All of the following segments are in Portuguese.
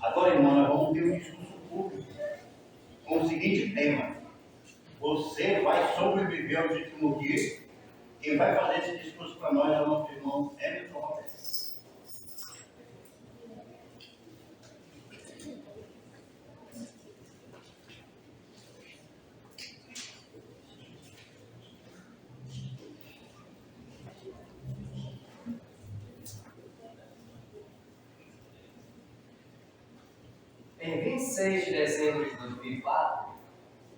Agora, irmão, nós vamos ter um discurso público com o seguinte tema: você vai sobreviver aos últimos dias. Quem vai fazer esse discurso para nós é o nosso irmão Emerson Roberto. Em 26 de dezembro de 2004,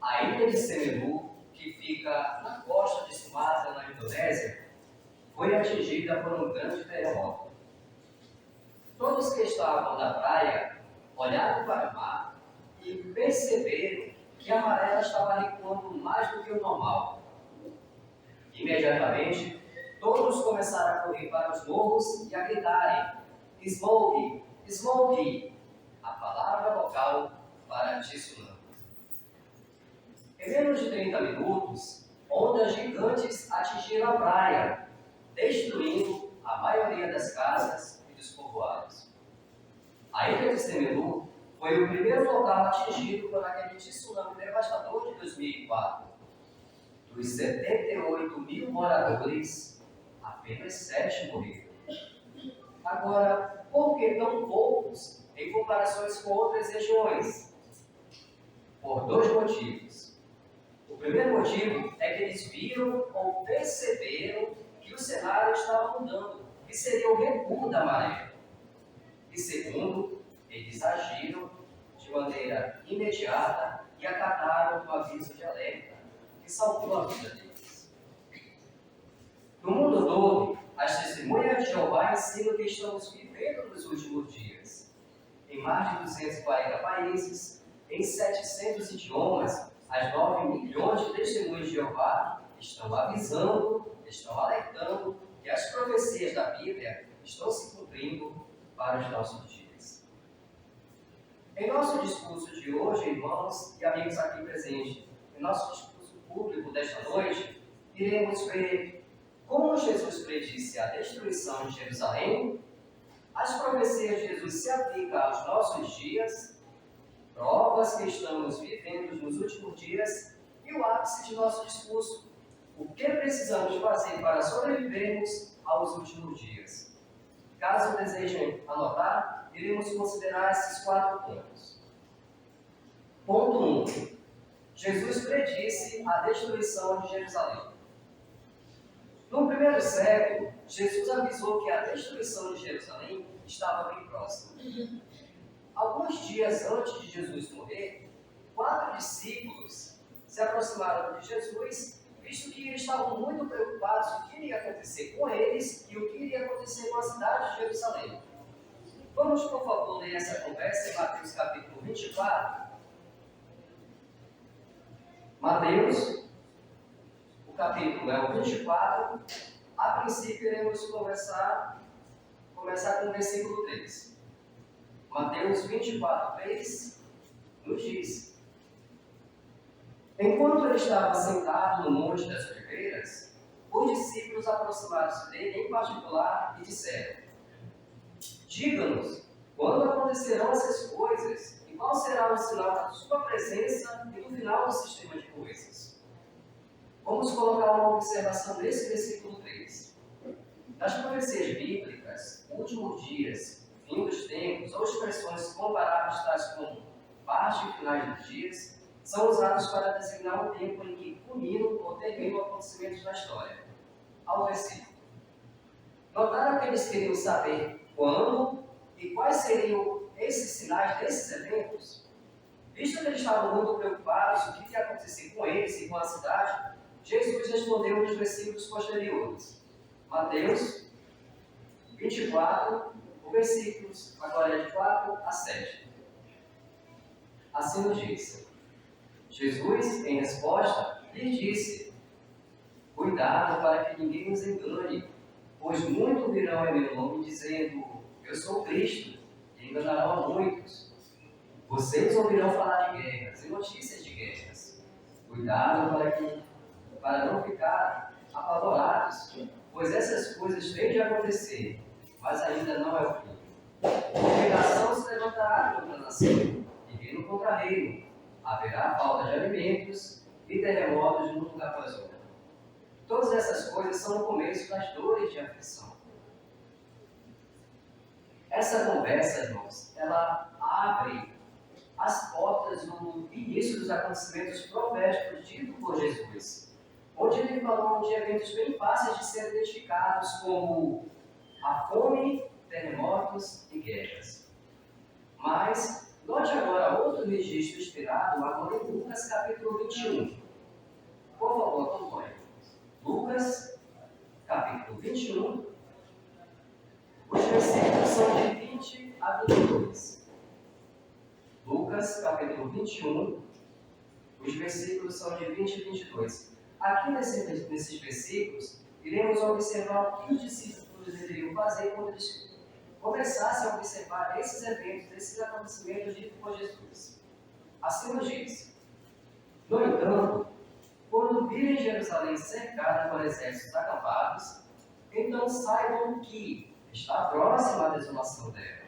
a ilha de Semeru, que fica na costa de Sumatra, na Indonésia, foi atingida por um grande terremoto. Todos que estavam na praia olharam para o mar e perceberam que a maré estava recuando mais do que o normal. Imediatamente, todos começaram a correr para os morros e a gritarem: "Smoke! Smoke!", a palavra local para tsunami. Em menos de 30 minutos, ondas gigantes atingiram a praia, destruindo a maioria das casas e dos povoados. A ilha de Semeru foi o primeiro local atingido por aquele tsunami devastador de 2004. Dos 78 mil moradores, apenas 7 morreram. Agora, por que tão poucos em comparações com outras regiões? Por dois motivos. O primeiro motivo é que eles viram ou perceberam que o cenário estava mudando, que seria o recuo da maré. E segundo, eles agiram de maneira imediata e acataram o aviso de alerta, que salvou a vida deles. No mundo todo, as testemunhas de Jeová ensinam o que estamos vivendo nos últimos dias. Em mais de 240 países, em 700 idiomas, as 9 milhões de testemunhas de Jeová estão avisando, estão alertando que as profecias da Bíblia estão se cumprindo para os nossos dias. Em nosso discurso de hoje, irmãos e amigos aqui presentes, em nosso discurso público desta noite, iremos ver como Jesus predisse a destruição de Jerusalém, as profecias de Jesus se aplicam aos nossos dias, provas que estamos vivendo nos últimos dias e o ápice de nosso discurso. O que precisamos fazer para sobrevivermos aos últimos dias? Caso desejem anotar, iremos considerar esses 4 pontos. Ponto 1. Jesus predisse a destruição de Jerusalém. No primeiro século, Jesus avisou que a destruição de Jerusalém estava bem próxima. Alguns dias antes de Jesus morrer, 4 discípulos se aproximaram de Jesus, visto que eles estavam muito preocupados com o que iria acontecer com eles e o que iria acontecer com a cidade de Jerusalém. Vamos, por favor, ler essa conversa em Mateus capítulo 24. Mateus, o capítulo é o 24. A princípio, iremos começar com o versículo 3. Mateus 24, 3 nos diz: Enquanto ele estava sentado no Monte das Oliveiras, os discípulos aproximaram-se dele em particular e disseram: Diga-nos, quando acontecerão essas coisas e qual será o sinal da sua presença e do final do sistema de coisas? Vamos colocar uma observação nesse versículo 3. Nas profecias bíblicas, últimos dias, fim dos tempos, ou expressões comparáveis tais como parte e finais dos dias, são usados para designar um tempo em que culminam ou terminam acontecimentos da história. Ao versículo. Notaram que eles queriam saber quando e quais seriam esses sinais desses eventos? Visto que eles estavam muito preocupados com o que ia acontecer com eles e com a cidade, Jesus respondeu nos versículos posteriores. Mateus 24, versículos agora de 4 a 7. Assim nos diz: Jesus, em resposta, lhes disse: Cuidado para que ninguém nos engane, pois muitos virão em meu nome dizendo: Eu sou Cristo, e enganarão a muitos. Vocês ouvirão falar de guerras e notícias de guerras. Cuidado para não ficarem apavorados, pois essas coisas têm de acontecer, mas ainda não é o fim. Porque nação se levantará contra nação, e reino contra reino. Haverá falta de alimentos e terremotos de um lugar após outro. Todas essas coisas são o começo das dores de aflição. Essa conversa, irmãos, ela abre as portas do início dos acontecimentos proféticos ditos por Jesus, onde ele falou de eventos bem fáceis de serem identificados, como a fome, terremotos e guerras. Mas, note agora outro registro inspirado agora em Lucas capítulo 21. Por favor, acompanhe. Lucas capítulo 21. Os versículos são de 20 a 22. Lucas capítulo 21. Os versículos são de 20 a 22. Aqui nesses versículos, iremos observar o que os discípulos deveriam fazer quando eles começassem a observar esses eventos, esses acontecimentos ditos por Jesus. Assim nos diz: no entanto, quando virem Jerusalém cercada por exércitos acampados, então saibam que está próxima a desolação dela.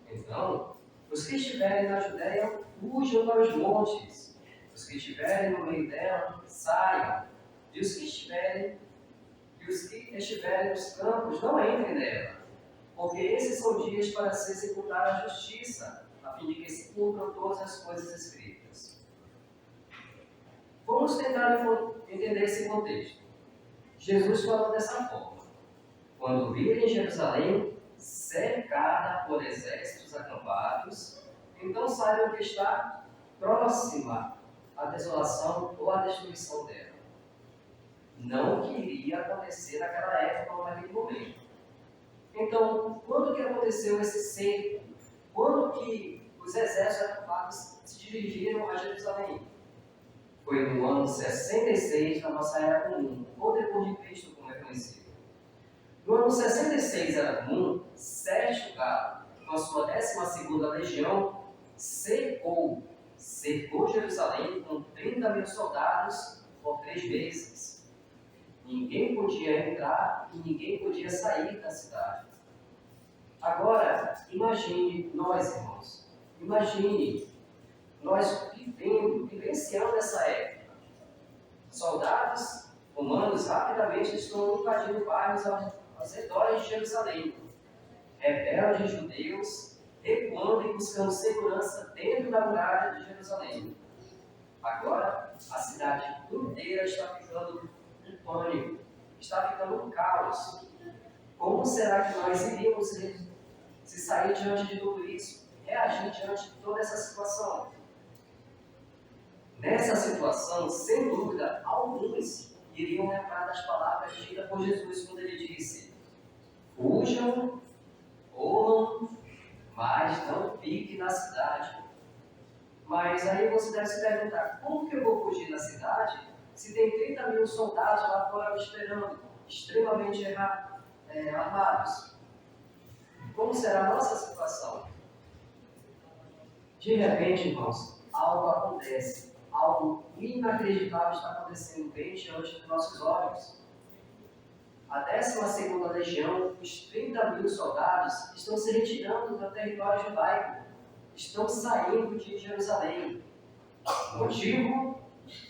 Então, os que estiverem na Judéia, fujam para os montes. Os que estiverem no meio dela, saiam. E os que estiverem nos campos, não entrem nela. Porque esses são dias para se executar a justiça, a fim de que se cumpram todas as coisas escritas. Vamos tentar entender esse contexto. Jesus falou dessa forma: quando virem Jerusalém cercada por exércitos acampados, então saibam que está próxima a desolação ou a destruição dela. Não que iria acontecer naquela época ou naquele momento. Então, quando que aconteceu esse cerco? Quando que os exércitos acampados se dirigiram a Jerusalém? Foi no ano 66 da nossa era comum, ou depois de Cristo, como é conhecido. No ano 66 era comum, Sérgio Galo, com a sua 12ª legião, cercou Jerusalém com 30 mil soldados por 3 meses. Ninguém podia entrar e ninguém podia sair da cidade. Agora, imagine nós, irmãos, nós vivenciando essa época. Soldados romanos rapidamente estão invadindo bairros aos redores de Jerusalém. Rebeldes judeus recuando e buscando segurança dentro da muralha de Jerusalém. Agora, a cidade inteira está ficando em pânico, está ficando um caos. Como será que nós iríamos se sair diante de tudo isso, reagir diante de toda essa situação? Nessa situação, sem dúvida, alguns iriam lembrar das palavras ditas por Jesus quando ele disse: fujam, corram, mas não fiquem na cidade. Mas aí você deve se perguntar: como que eu vou fugir da cidade se tem 30 mil soldados lá fora me esperando, extremamente armados? Como será a nossa situação? De repente, irmãos, algo acontece. Algo inacreditável está acontecendo bem diante dos nossos olhos. A 12ª legião, os 30 mil soldados, estão se retirando do território judaico. Estão saindo de Jerusalém. O motivo?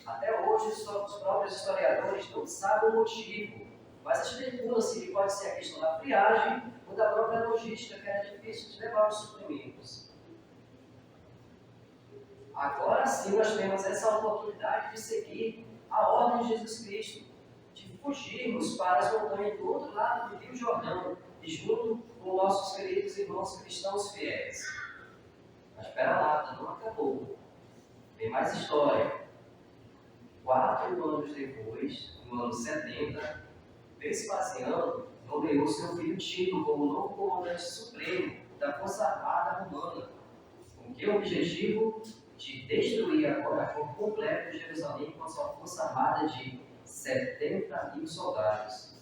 Até hoje, os próprios historiadores não sabem o motivo, mas especulam-se que pode ser a questão da friagem ou da própria logística, que era difícil de levar os suprimentos. Agora sim nós temos essa oportunidade de seguir a ordem de Jesus Cristo, de fugirmos para as montanhas do outro lado do Rio Jordão, e junto com nossos queridos irmãos cristãos fiéis. Mas espera lá, não acabou. Tem mais história. 4 anos depois, no ano 70, Vespasiano nomeou seu filho Tito como novo comandante supremo da Força Armada Romana, com que objetivo? De destruir agora por completo Jerusalém com a sua força armada de 70 mil soldados.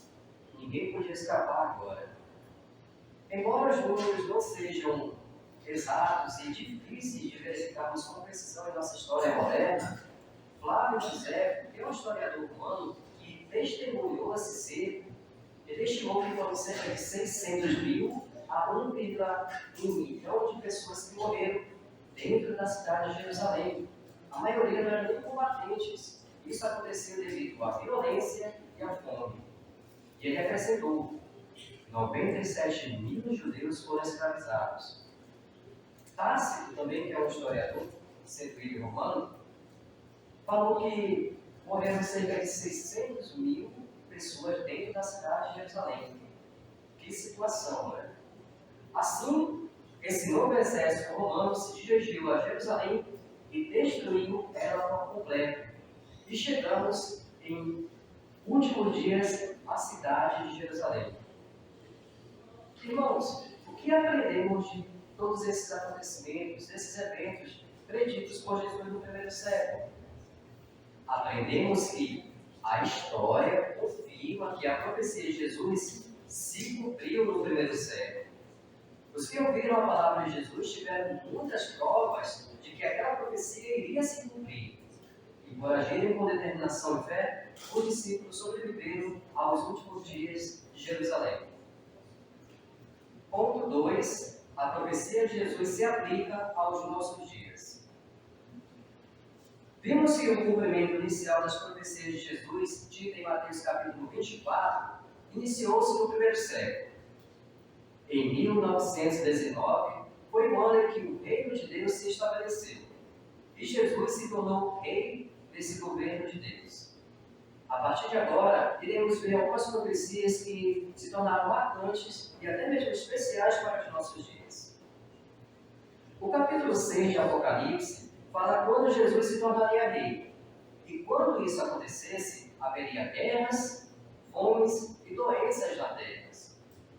Ninguém podia escapar agora. Embora os números não sejam exatos e difíceis de verificarmos com precisão em nossa história moderna, Flávio José, que é um historiador romano que testemunhou esse cerco, ele estimou que foram cerca de 600 mil a 1,1 milhão de pessoas que morreram dentro da cidade de Jerusalém. A maioria não eram nem combatentes. Isso aconteceu devido à violência e à fome. E ele acrescentou: 97 mil judeus foram escravizados. Tácito, também, que é um historiador, sendo ele romano, falou que morreram cerca de 600 mil pessoas dentro da cidade de Jerusalém. Que situação, né? Assim, esse novo exército romano se dirigiu a Jerusalém e destruiu ela por completo. E chegamos, em últimos dias, à cidade de Jerusalém. Irmãos, o que aprendemos de todos esses acontecimentos, desses eventos preditos por Jesus no primeiro século? Aprendemos que a história confirma que a profecia de Jesus se cumpriu no primeiro século. Os que ouviram a palavra de Jesus tiveram muitas provas de que aquela profecia iria se cumprir. E por agirem com determinação e fé, os discípulos sobreviveram aos últimos dias de Jerusalém. Ponto 2. A profecia de Jesus se aplica aos nossos dias. Vimos que o cumprimento inicial das profecias de Jesus, dita em Mateus capítulo 24, iniciou-se no primeiro século. Em 1919, foi o ano em que o reino de Deus se estabeleceu. E Jesus se tornou rei desse governo de Deus. A partir de agora, iremos ver algumas profecias que se tornaram marcantes e até mesmo especiais para os nossos dias. O capítulo 6 de Apocalipse fala quando Jesus se tornaria rei. E quando isso acontecesse, haveria guerras, fomes e doenças na terra,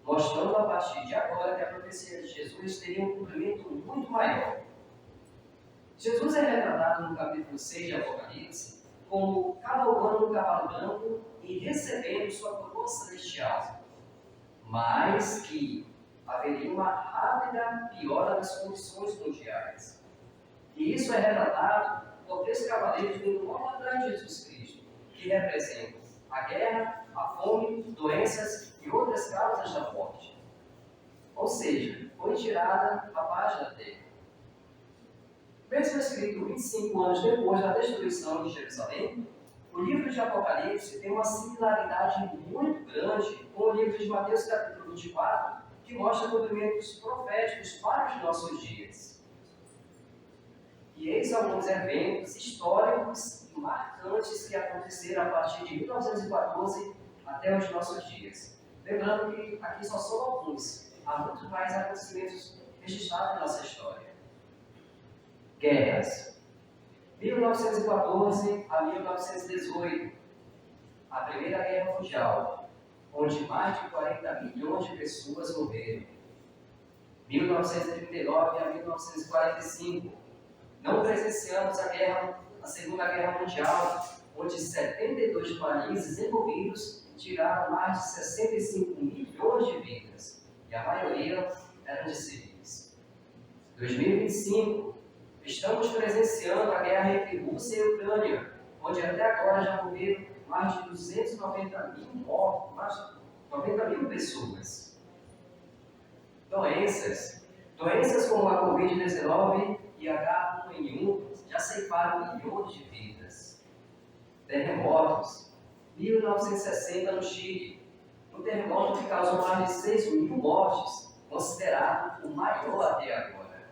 mostrando a partir de agora que a profecia de Jesus teria um cumprimento muito maior. Jesus é retratado no capítulo 6 de Apocalipse como cavalgando um cavalo branco e recebendo sua coroa celestial, mas que haveria uma rápida piora das condições mundiais. E isso é relatado por 3 cavaleiros vindo logo atrás de Jesus Cristo, que representam a guerra, a fome, doenças e outras causas da morte. Ou seja, foi tirada a paz da terra. Mesmo escrito 25 anos depois da destruição de Jerusalém, o livro de Apocalipse tem uma similaridade muito grande com o livro de Mateus capítulo 24, que mostra cumprimentos proféticos para os nossos dias. E eis alguns eventos históricos e marcantes que aconteceram a partir de 1914 até os nossos dias. Lembrando que aqui só são alguns, há muito mais acontecimentos registrados na nossa história. Guerras. 1914 a 1918, a Primeira Guerra Mundial, onde mais de 40 milhões de pessoas morreram. 1939 a 1945, não presenciamos a Segunda Guerra Mundial, onde 72 países envolvidos tiraram mais de 65 milhões de vidas, e a maioria eram de civis. 2025, estamos presenciando a guerra entre Rússia e Ucrânia, onde até agora já morreram mais de 290 mil mortos, mais de 90 mil pessoas. Doenças como a Covid-19 e H1N1 já ceifaram milhões de vidas. Terremotos. 1960 no Chile, um terremoto que causou mais de 6 mil mortes, considerado o maior até agora.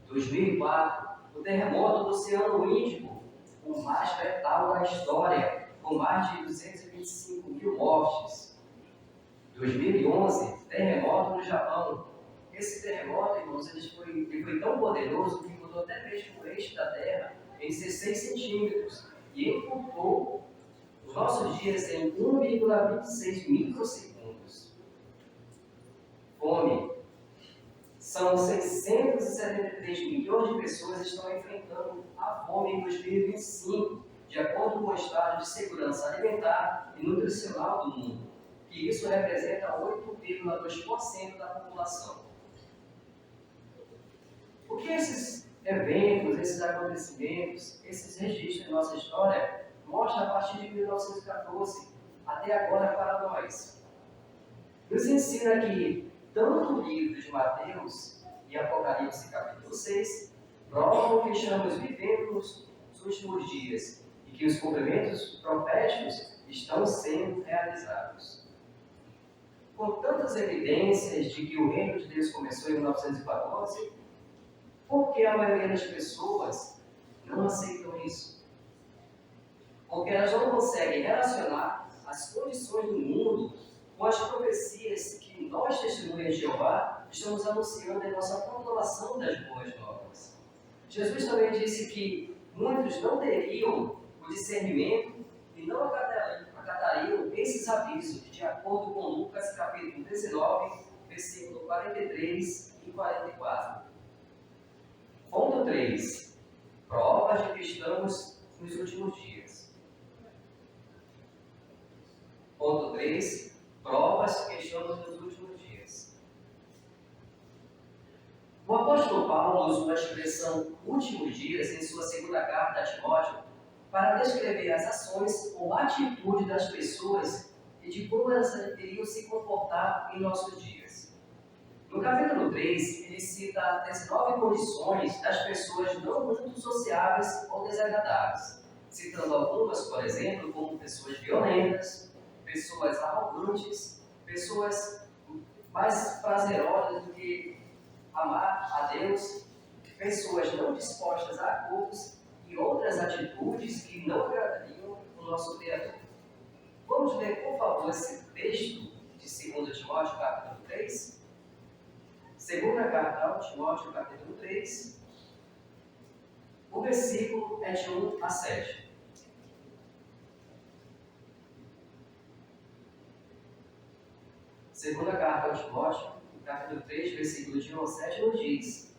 2004, o terremoto do Oceano Índico, o mais letal da história, com mais de 225 mil mortes. 2011, terremoto no Japão. Esse terremoto, irmãos, ele foi tão poderoso que mudou até mesmo o eixo da Terra em 16 centímetros e encurtou os nossos dias em 1,26 microsegundos. Fome. São 673 milhões de pessoas que estão enfrentando a fome em 2025, de acordo com o Estado de Segurança Alimentar e Nutricional do mundo, que isso representa 8,2% da população. O que esses eventos, esses acontecimentos, esses registros de nossa história mostram a partir de 1914 até agora para nós? Nos ensina que tanto o livro de Mateus e Apocalipse capítulo 6 provam que estamos vivendo nos últimos dias e que os cumprimentos proféticos estão sendo realizados. Com tantas evidências de que o reino de Deus começou em 1914, por que a maioria das pessoas não aceitam isso? Porque elas não conseguem relacionar as condições do mundo com as profecias que nós, testemunhas de Jeová, estamos anunciando em nossa proclamação das boas novas. Jesus também disse que muitos não teriam o discernimento e não acatariam esses avisos, de acordo com Lucas capítulo 19, versículo 43 e 44. Ponto 3. Provas de que estamos nos últimos dias. Ponto 3. Provas que estamos nos últimos dias. O apóstolo Paulo usou a expressão últimos dias em sua segunda carta a Timóteo para descrever as ações ou atitude das pessoas e de como elas iriam se comportar em nossos dias. No capítulo 3, ele cita 19 condições das pessoas não muito sociáveis ou desagradáveis, citando algumas, por exemplo, como pessoas violentas, pessoas arrogantes, pessoas mais prazerosas do que amar a Deus, pessoas não dispostas a acordos e outras atitudes que não agradariam o nosso Criador. Vamos ler, por favor, esse texto de 2 Timóteo, capítulo 3. Segunda carta ao Timóteo, capítulo 3. O versículo é de 1 a 7. Segunda carta ao Timóteo, capítulo 3, versículo de 1 a 7, nos diz: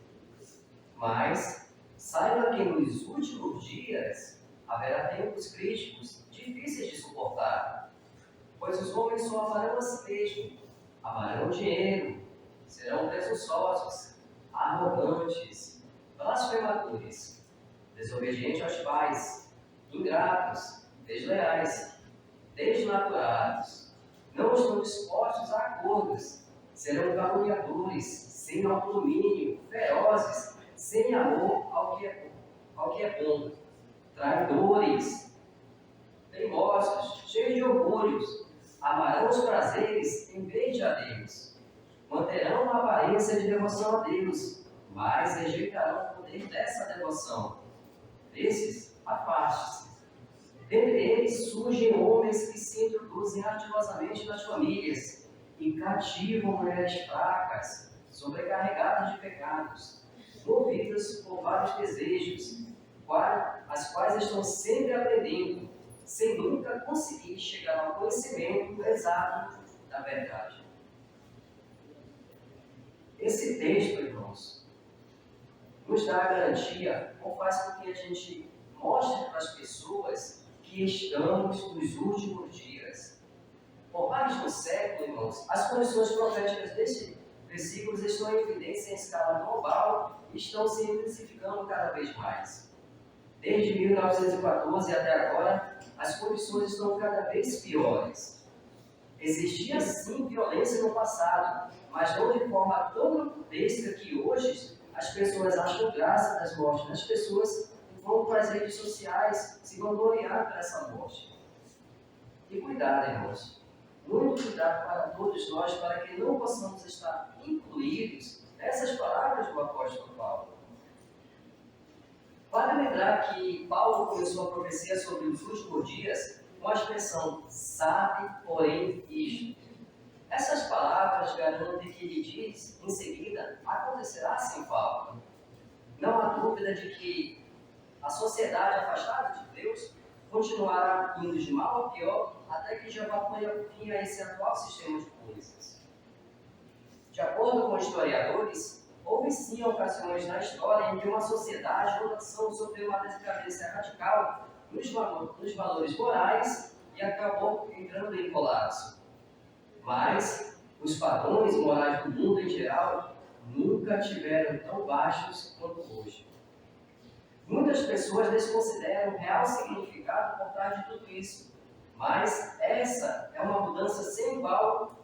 Mas saiba que nos últimos dias haverá tempos críticos, difíceis de suportar, pois os homens só amarão a si mesmo, amarão o dinheiro, serão presunçosos, arrogantes, blasfemadores, desobedientes aos pais, ingratos, desleais, desnaturados, não estão dispostos a acordos, serão caluniadores, sem autodomínio, ferozes, sem amor ao que é bom, traidores, teimosos, cheios de orgulhos, amarão os prazeres em vez de a Deus, manterão a aparência de devoção a Deus, mas rejeitarão o poder dessa devoção. Desses, afaste-se. Dentre eles surgem homens que se introduzem ardilosamente nas famílias e cativam mulheres fracas, sobrecarregadas de pecados, movidas por vários desejos, as quais estão sempre aprendendo, sem nunca conseguir chegar ao conhecimento exato da verdade. Esse texto, irmãos, nos dá a garantia, ou faz com que a gente mostre para as pessoas que estamos nos últimos dias. Por mais de um século, irmãos, as condições proféticas deste versículo estão em evidência em escala global e estão se intensificando cada vez mais. Desde 1914 até agora, as condições estão cada vez piores. Existia sim violência no passado, mas não de forma tão grotesca que hoje as pessoas acham graça das mortes das pessoas e vão para as redes sociais se vangloriar por essa morte. E cuidado, irmãos, muito cuidado para todos nós, para que não possamos estar incluídos nessas palavras do apóstolo Paulo. Vale lembrar que Paulo começou a profecia sobre os últimos dias com a expressão sabe, porém, isto. Essas palavras garantem que ele diz, em seguida, acontecerá sem falta. Não há dúvida de que a sociedade afastada de Deus continuará indo de mal a pior até que Jeová ponha fim a esse atual sistema de coisas. De acordo com historiadores, houve sim ocasiões na história em que uma sociedade ou nação sofreu uma decadência radical nos valores morais e acabou entrando em colapso. Mas os padrões morais do mundo em geral nunca tiveram tão baixos quanto hoje. Muitas pessoas desconsideram o real significado por trás de tudo isso, mas essa é uma mudança sem igual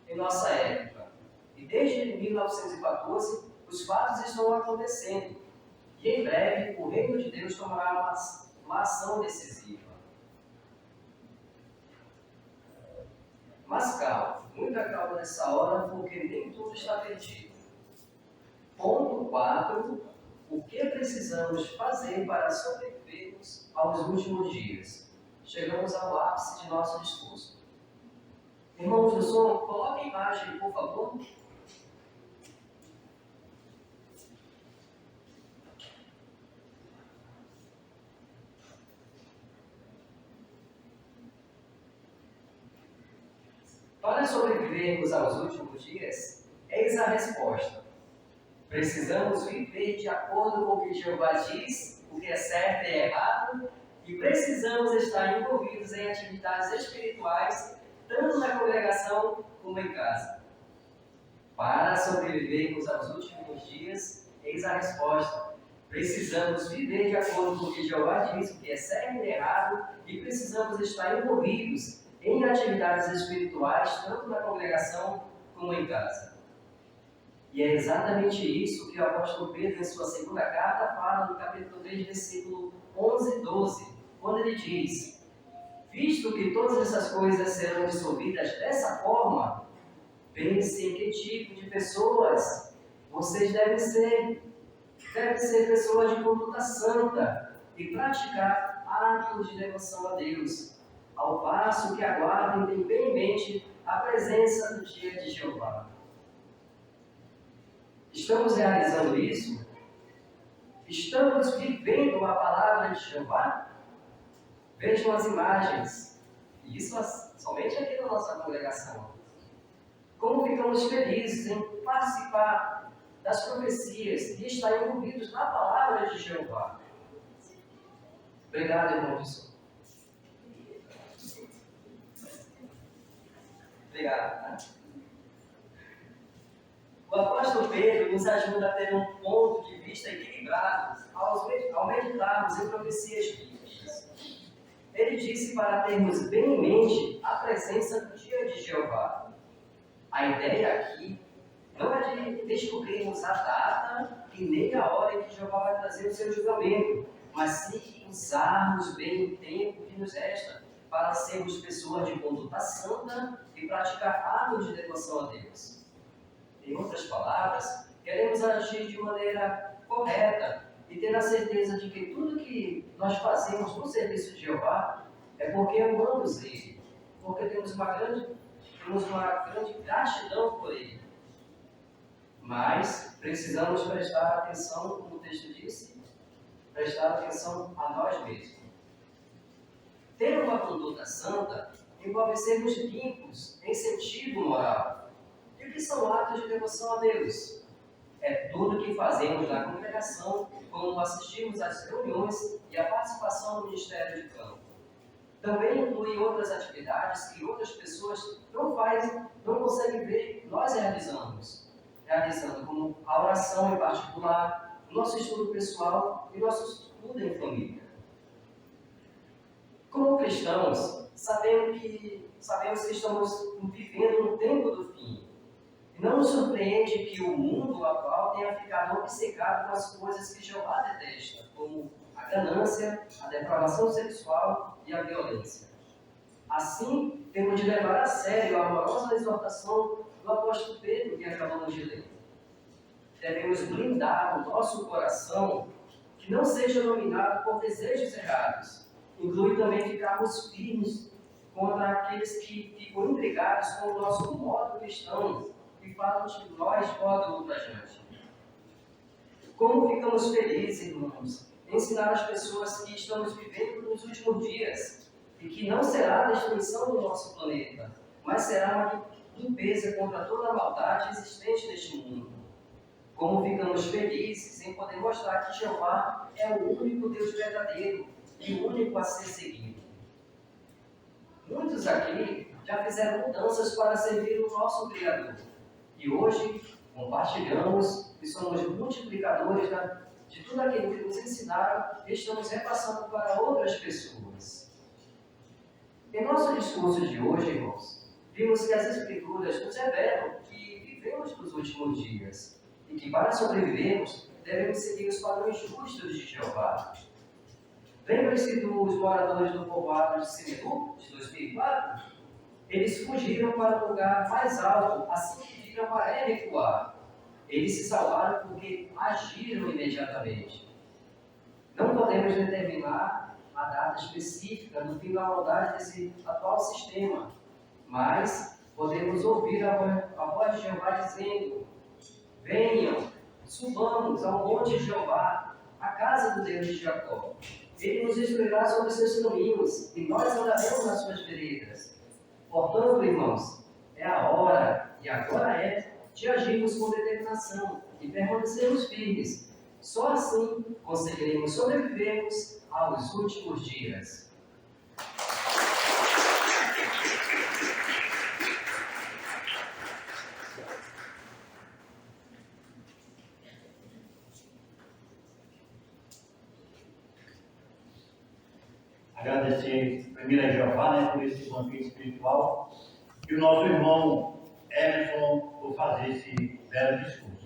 em nossa época. E desde 1914, os fatos estão acontecendo. E em breve, o reino de Deus tomará uma ação decisiva. Mas calma, muita calma nessa hora, porque nem tudo está perdido. Ponto 4. O que precisamos fazer para sobrevivermos aos últimos dias? Chegamos ao ápice de nosso discurso. Irmãos do som, coloque a imagem, por favor. Para sobrevivermos aos últimos dias, eis a resposta. Precisamos viver de acordo com o que Jeová diz, o que é certo e errado, e precisamos estar envolvidos em atividades espirituais, tanto na congregação como em casa. Para sobrevivermos aos últimos dias, eis a resposta. Precisamos viver de acordo com o que Jeová diz, o que é certo e errado, e precisamos estar envolvidos em atividades espirituais, tanto na congregação como em casa. E é exatamente isso que o apóstolo Pedro, em sua segunda carta, fala no capítulo 3, versículo 11 e 12, quando ele diz: visto que todas essas coisas serão dissolvidas dessa forma, pense em que tipo de pessoas vocês devem ser. Devem ser pessoas de conduta santa e praticar atos de devoção a Deus, ao passo que aguardem bem em mente a presença do dia de Jeová. Estamos realizando isso? Estamos vivendo a palavra de Jeová? Vejam as imagens, e isso somente aqui na nossa congregação. Como ficamos felizes em participar das profecias e estar envolvidos na palavra de Jeová. Obrigado, irmão Wilson. Obrigado. O apóstolo Pedro nos ajuda a ter um ponto de vista equilibrado ao meditarmos em profecias bíblicas. Ele disse para termos bem em mente a presença do dia de Jeová. A ideia aqui não é de descobrirmos a data e nem a hora em que Jeová vai trazer o seu julgamento, mas sim usarmos bem o tempo que nos resta para sermos pessoas de conduta santa e praticar atos de devoção a Deus. Em outras palavras, queremos agir de maneira correta e ter a certeza de que tudo que nós fazemos no serviço de Jeová é porque amamos Ele, porque temos uma grande gratidão por Ele. Mas precisamos prestar atenção, como o texto disse, prestar atenção a nós mesmos. Ter uma conduta santa envolve sermos limpos em sentido moral. E o que são atos de devoção a Deus? É tudo que fazemos na congregação, como assistimos às reuniões e a participação no ministério de campo. Também inclui outras atividades que outras pessoas não conseguem ver que nós realizando, como a oração em particular, o nosso estudo pessoal e nosso estudo em família. Como cristãos, sabemos que estamos vivendo no tempo do fim. E não nos surpreende que o mundo atual tenha ficado obcecado com as coisas que Jeová detesta, como a ganância, a depravação sexual e a violência. Assim, temos de levar a sério a amorosa exortação do apóstolo Pedro que acabamos de ler. Devemos blindar o nosso coração que não seja dominado por desejos errados. Inclui também ficarmos firmes contra aqueles que ficam intrigados com o nosso modo cristão e falam de nós de modo ultrajante. Como ficamos felizes, irmãos, em ensinar as pessoas que estamos vivendo nos últimos dias e que não será a destruição do nosso planeta, mas será uma limpeza contra toda a maldade existente neste mundo. Como ficamos felizes em poder mostrar que Jeová é o único Deus verdadeiro e o único a ser seguido. Muitos aqui já fizeram mudanças para servir o nosso Criador. E hoje compartilhamos e somos multiplicadores de tudo aquilo que nos ensinaram e estamos repassando para outras pessoas. Em nosso discurso de hoje, irmãos, vimos que as Escrituras nos revelam que vivemos nos últimos dias e que, para sobrevivermos, devemos seguir os padrões justos de Jeová. Lembre-se dos moradores do povoado de Semeru, de 2004? Eles fugiram para um lugar mais alto assim que viram a maré recuar. Eles se salvaram porque agiram imediatamente. Não podemos determinar a data específica do fim da maldade desse atual sistema, mas podemos ouvir a voz de Jeová dizendo: venham, subamos ao monte de Jeová, a casa do Deus de Jacó. Ele nos instruirá sobre os seus caminhos, e nós andaremos nas suas veredas. Portanto, irmãos, é a hora, e agora é, de agirmos com determinação e permanecermos firmes. Só assim conseguiremos sobrevivermos aos últimos dias. Agradecer primeiro a Jeová, né, por esse banquete espiritual, e o nosso irmão Emerson por fazer esse belo discurso.